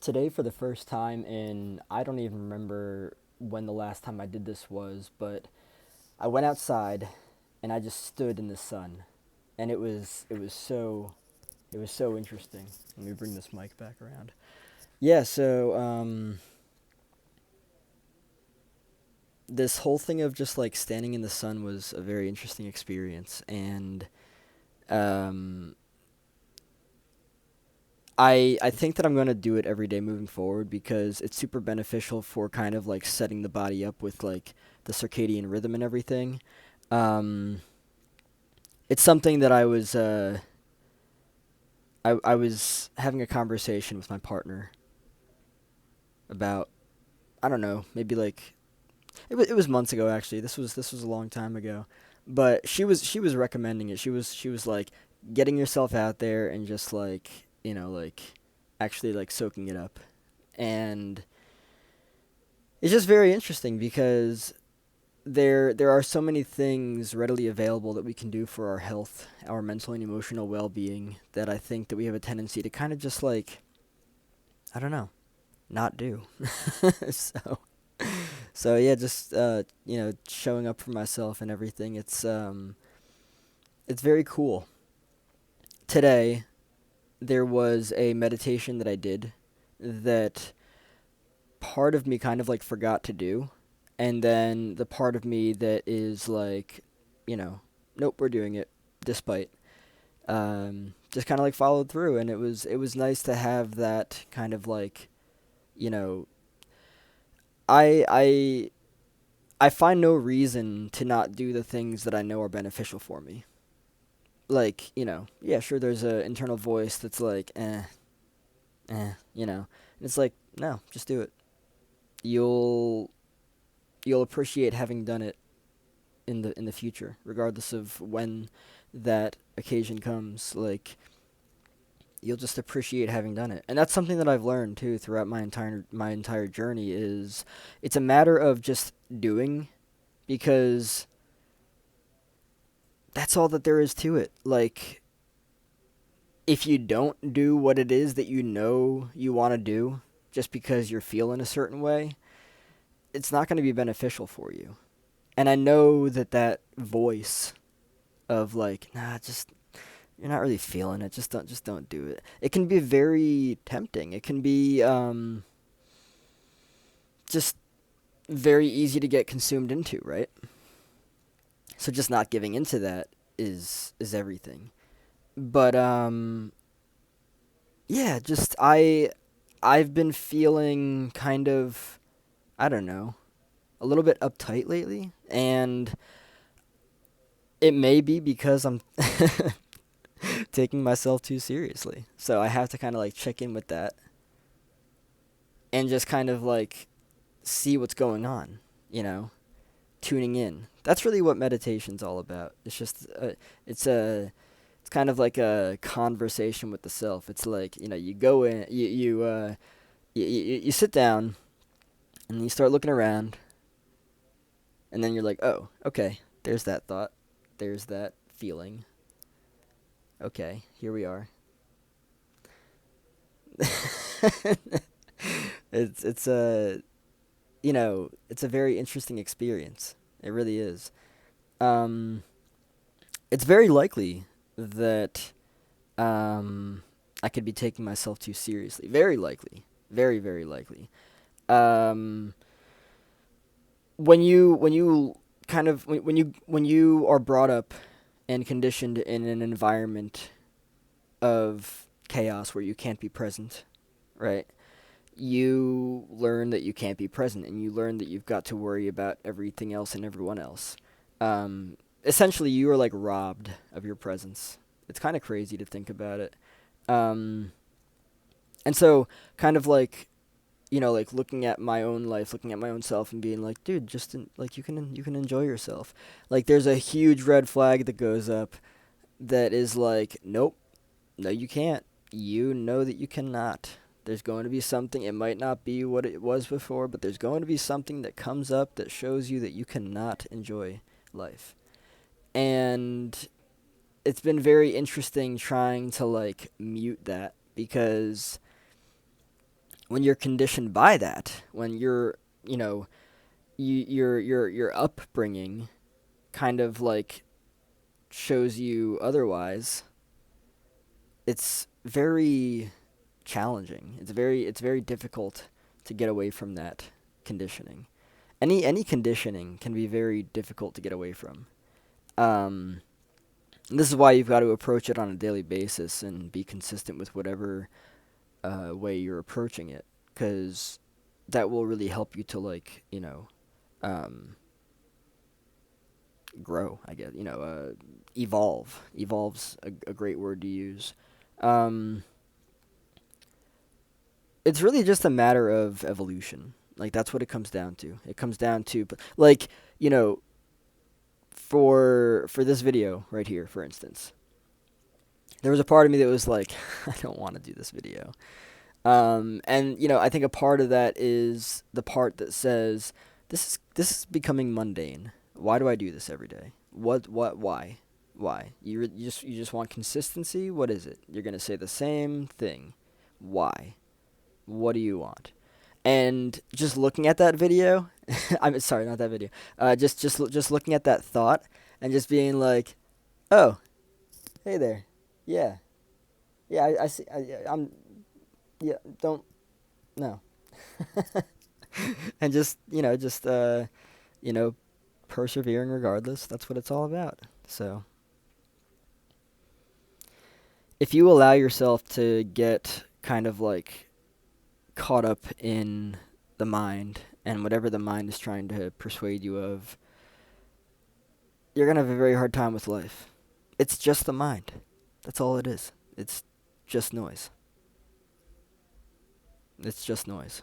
Today, for the first time in, I don't even remember when the last time I did this was, but I went outside and I just stood in the sun, and it was so interesting. Let me bring this mic back around. Yeah, so this whole thing of just like standing in the sun was a very interesting experience, and um, I think that I'm gonna do it every day moving forward because it's super beneficial for kind of like setting the body up with like the circadian rhythm and everything. Um, it's something that I was having a conversation with my partner about. I don't know, maybe like it was months ago actually. This was a long time ago, but she was recommending it. She was like getting yourself out there and just like like actually like soaking it up, and it's just very interesting because there are so many things readily available that we can do for our health, our mental and emotional well-being, that I think that we have a tendency to kind of just like, I don't know, not do. so so yeah, just showing up for myself and everything. It's very cool. Today there was a meditation that I did that part of me kind of like forgot to do, and then the part of me that is like, you know, nope, we're doing it despite, just kind of like followed through, and it was nice to have that kind of like, you know, I I I find no reason to not do the things that I know are beneficial for me. Like, yeah, sure, there's a internal voice that's like, and it's like, no, just do it. You'll you'll appreciate having done it in the future, regardless of when that occasion comes. Like, you'll just appreciate having done it, and that's something that I've learned too throughout my entire journey. Is it's a matter of just doing, because that's all that there is to it. Like, if you don't do what it is that you know you want to do just because you're feeling a certain way, it's not going to be beneficial for you. And I know that that voice of like, nah, just you're not really feeling it. Just don't do it. It can be very tempting. It can be just very easy to get consumed into, right? So just not giving into that is everything. But yeah, just I've been feeling kind of, I don't know, a little bit uptight lately, and it may be because I'm taking myself too seriously. So I have to kind of like check in with that and just kind of like see what's going on, you know, tuning in. That's really what meditation's all about. It's just it's a it's kind of like a conversation with the self. It's like, you go in, you sit down and you start looking around, and then you're like, "Oh, okay. There's that thought. There's that feeling. Okay, here we are." It's a it's a very interesting experience. It really is. Um, it's very likely that um, I could be taking myself too seriously. Very likely. Very, very likely. Um, when you kind of when you are brought up and conditioned in an environment of chaos where you can't be present, right? You learn that you can't be present, and you learn that you've got to worry about everything else and everyone else. Essentially, you are like robbed of your presence. It's kind of crazy to think about it. Um, and so, kind of like, like looking at my own life, looking at my own self, and being like, dude, like you can enjoy yourself. Like, there's a huge red flag that goes up that is like, nope, no, you can't. You know that you cannot. There's going to be something. It might not be what it was before, but there's going to be something that comes up that shows you that you cannot enjoy life. And it's been very interesting trying to like mute that, because when you're conditioned by that, when you're, you know, your upbringing kind of like shows you otherwise, it's very challenging. It's very difficult to get away from that conditioning. Any conditioning can be very difficult to get away from. Um, this is why you've got to approach it on a daily basis and be consistent with whatever way you're approaching it, because that will really help you to, like, um, grow. I guess, evolve. Evolve's a great word to use. Um, it's really just a matter of evolution. Like, that's what it comes down to. It comes down to, like, you know, for this video right here, for instance, there was a part of me that was like, I don't want to do this video. And I think a part of that is the part that says, this is becoming mundane. Why do I do this every day? Why? You just want consistency? What is it? You're gonna say the same thing. Why? What do you want? And just looking at that video, I'm sorry, not that video. Just looking at that thought and just being like, oh, hey there, yeah, yeah, I see, I'm, yeah, don't, no, and just you know, persevering regardless. That's what it's all about. So if you allow yourself to get kind of like caught up in the mind and whatever the mind is trying to persuade you of, you're going to have a very hard time with life. It's just the mind. That's all it is. It's just noise. It's just noise.